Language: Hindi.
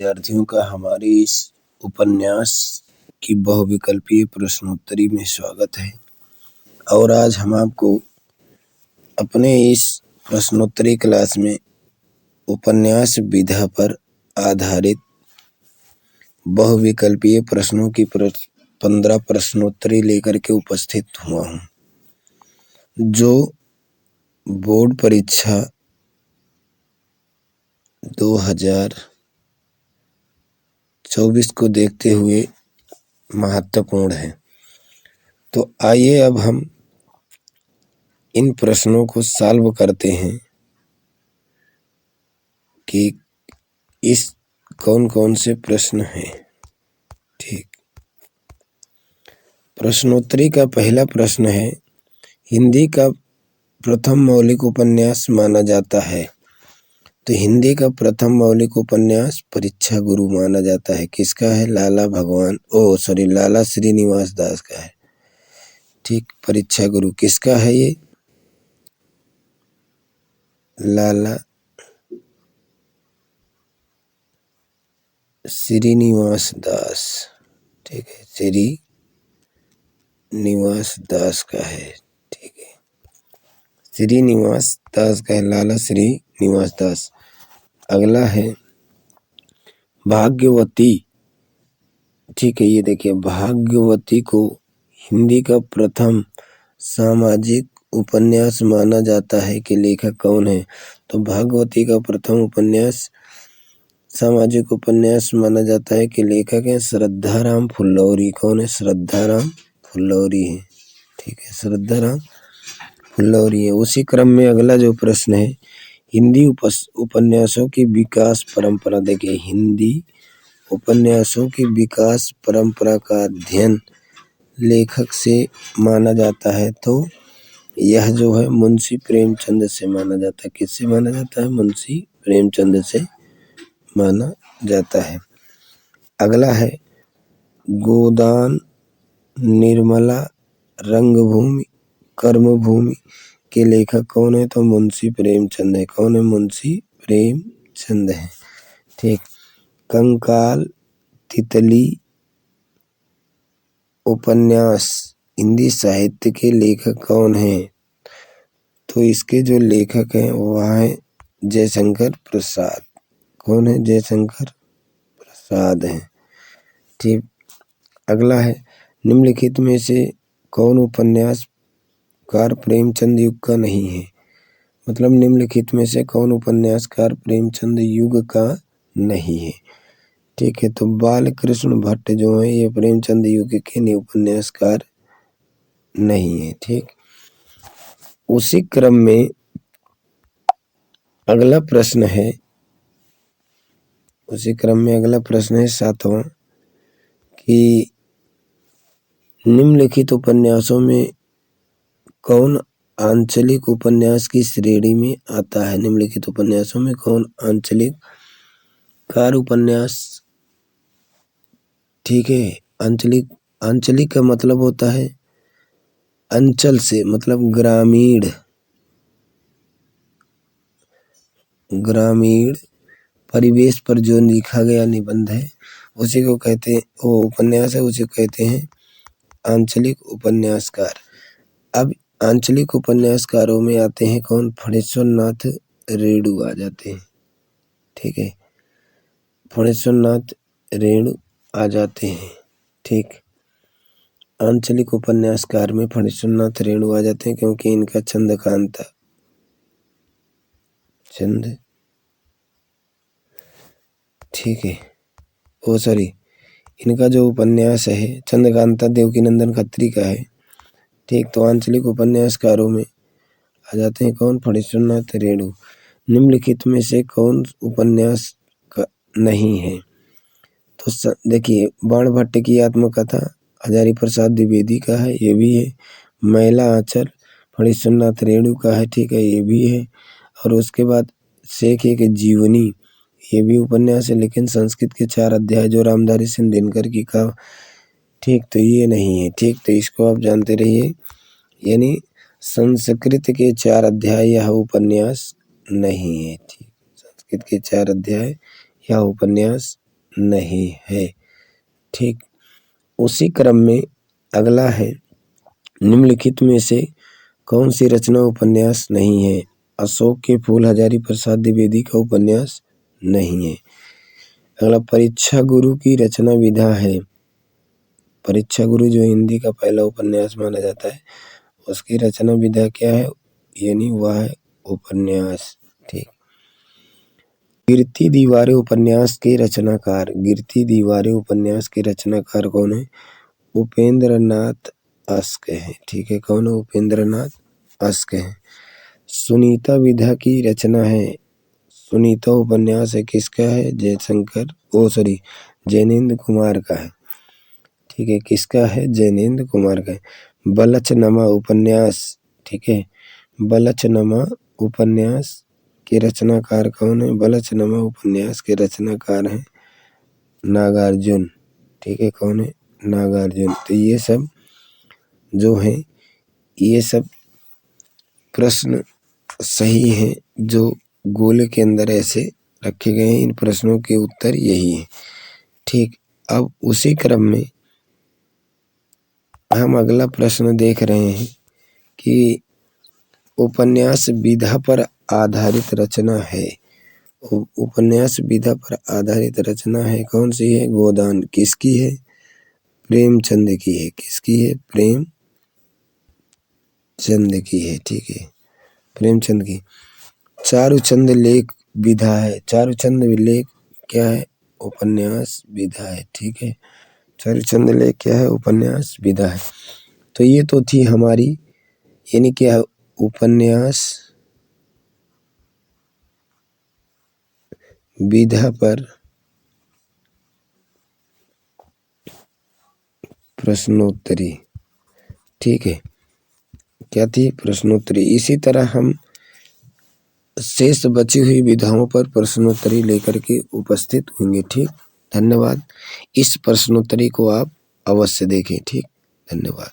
विद्यार्थियों का हमारे इस उपन्यास की बहुविकल्पीय प्रश्नोत्तरी में स्वागत है। और आज हम आपको अपने इस प्रश्नोत्तरी क्लास में उपन्यास विधा पर आधारित बहुविकल्पीय प्रश्नों की 15 प्रश्नोत्तरी लेकर के उपस्थित हुआ हूँ, जो बोर्ड परीक्षा 2024 को देखते हुए महत्वपूर्ण है। तो आइए अब हम इन प्रश्नों को सॉल्व करते हैं कि इस कौन कौन से प्रश्न हैं। ठीक, प्रश्नोत्तरी का पहला प्रश्न है, हिंदी का प्रथम मौलिक उपन्यास माना जाता है। तो हिंदी का प्रथम मौलिक उपन्यास परीक्षा गुरु माना जाता है। किसका है? लाला श्रीनिवास दास का है। ठीक, परीक्षा गुरु किसका है? ये लाला श्रीनिवास दास। ठीक है, श्रीनिवास दास का है। ठीक है, श्रीनिवास दास का है, लाला श्रीनिवास दास। अगला है भाग्यवती। ठीक है, ये देखिए, भाग्यवती को हिंदी का प्रथम सामाजिक उपन्यास माना जाता है कि लेखक कौन है? तो भाग्यवती का प्रथम उपन्यास सामाजिक उपन्यास माना जाता है कि लेखक है श्रद्धाराम फुल्लौरी। कौन है? श्रद्धाराम फुल्लौरी है। ठीक है, श्रद्धाराम फुल्लौरी है। उसी क्रम में अगला जो प्रश्न है, हिंदी उपन्यासों की विकास परंपरा। देखिए, हिंदी उपन्यासों की विकास परंपरा का अध्ययन लेखक से माना जाता है। तो यह जो है मुंशी प्रेमचंद से माना जाता है। किससे माना जाता है? मुंशी प्रेमचंद से माना जाता है। अगला है गोदान, निर्मला, रंगभूमि, कर्मभूमि के लेखक कौन है? तो मुंशी प्रेमचंद है। कौन है? मुंशी प्रेमचंद है। ठीक, कंकाल, तितली उपन्यास हिंदी साहित्य के लेखक कौन है? तो इसके जो लेखक हैं वह है जयशंकर प्रसाद। कौन है? जयशंकर प्रसाद है। ठीक, अगला है निम्नलिखित में से कौन उपन्यासकार प्रेमचंद युग का नहीं है? मतलब निम्नलिखित में से कौन उपन्यासकार प्रेमचंद युग का नहीं है? ठीक है, तो बालकृष्ण भट्ट जो है ये प्रेमचंद युग के उपन्यासकार नहीं है। ठीक, उसी क्रम में अगला प्रश्न है, सातवां, कि निम्नलिखित उपन्यासों में कौन आंचलिक उपन्यास की श्रेणी में आता है? निम्नलिखित उपन्यासों में कौन आंचलिक कार उपन्यास? ठीक है, आंचलिक का मतलब होता है अंचल से, मतलब ग्रामीण परिवेश पर जो लिखा गया निबंध है उसी को कहते हैं, वो उपन्यास है, उसे कहते हैं आंचलिक उपन्यासकार। अब आंचलिक उपन्यासकारों में आते हैं कौन? फणीश्वर नाथ रेणु आ जाते हैं। ठीक है, फणीश्वर नाथ रेणु आ जाते हैं। ठीक, आंचलिक उपन्यासकार में फणीश्वर नाथ रेणु आ जाते हैं क्योंकि इनका छंद ठीक है, इनका जो उपन्यास है चंद्रकांता देवकीनंदन खत्री का है। ठीक, तो आंचलिक उपन्यासकारों में आ जाते हैं कौन? फणीश्वर नाथ रेणु। निम्नलिखित में से कौन उपन्यास का नहीं है? तो देखिए, बाणभट्ट की आत्मकथा हजारी प्रसाद द्विवेदी का है, ये भी है। मैला आंचल फणीश्वर नाथ रेणु का है। ठीक है, ये भी है। और उसके बाद शेख के जीवनी, ये भी उपन्यास है, लेकिन संस्कृत के 4 अध्याय जो रामधारी सिंह दिनकर की का। ठीक, तो ये नहीं है। ठीक, तो इसको आप जानते रहिए, यानी संस्कृत के 4 अध्याय यह उपन्यास नहीं है। ठीक, संस्कृत के 4 अध्याय यह उपन्यास नहीं है। ठीक, उसी क्रम में अगला है, निम्नलिखित में से कौन सी रचना उपन्यास नहीं है? अशोक के फूल हजारी प्रसाद द्विवेदी का उपन्यास नहीं है। अगला, परीक्षा गुरु की रचना विधा है। परीक्षा गुरु जो हिंदी का पहला उपन्यास माना जाता है, उसकी रचना विधा क्या है? यानी वह है उपन्यास। ठीक, गिरती दीवारें उपन्यास के रचनाकार। गिरती दीवारें उपन्यास के रचनाकार कौन है? उपेंद्र नाथ अस्क है। ठीक है, कौन है? उपेंद्र नाथ अस्क है। सुनीता विधा की रचना है। सुनीता उपन्यास है, किसका है? जैनेन्द्र कुमार का है। ठीक है, किसका है? जैनेन्द्र कुमार का है। बलचनमा उपन्यास, ठीक है, बलचनमा उपन्यास के रचनाकार कौन है? बलचनमा उपन्यास के रचनाकार हैं नागार्जुन। ठीक है, कौन है? नागार्जुन। तो ये सब जो है, ये सब प्रश्न सही हैं जो गोले के अंदर ऐसे रखे गए हैं। इन प्रश्नों के उत्तर यही है। ठीक, अब उसी क्रम में हम अगला प्रश्न देख रहे हैं कि उपन्यास विधा पर आधारित रचना है। उपन्यास विधा पर आधारित रचना है, कौन सी है? गोदान। किसकी है? प्रेमचंद की है। किसकी है? प्रेमचंद की है। ठीक है, प्रेमचंद की। चारुचंद लेख विधा है। चारुचंद लेख क्या है? उपन्यास विधा है। ठीक है, चारुचंद लेख क्या है? उपन्यास विधा है। तो ये तो थी हमारी, यानी क्या, उपन्यास विधा पर प्रश्नोत्तरी। ठीक है, क्या थी? प्रश्नोत्तरी। इसी तरह हम शेष बची हुई विधाओं पर प्रश्नोत्तरी लेकर के उपस्थित होंगे। ठीक, धन्यवाद। इस प्रश्नोत्तरी को आप अवश्य देखें। ठीक, धन्यवाद।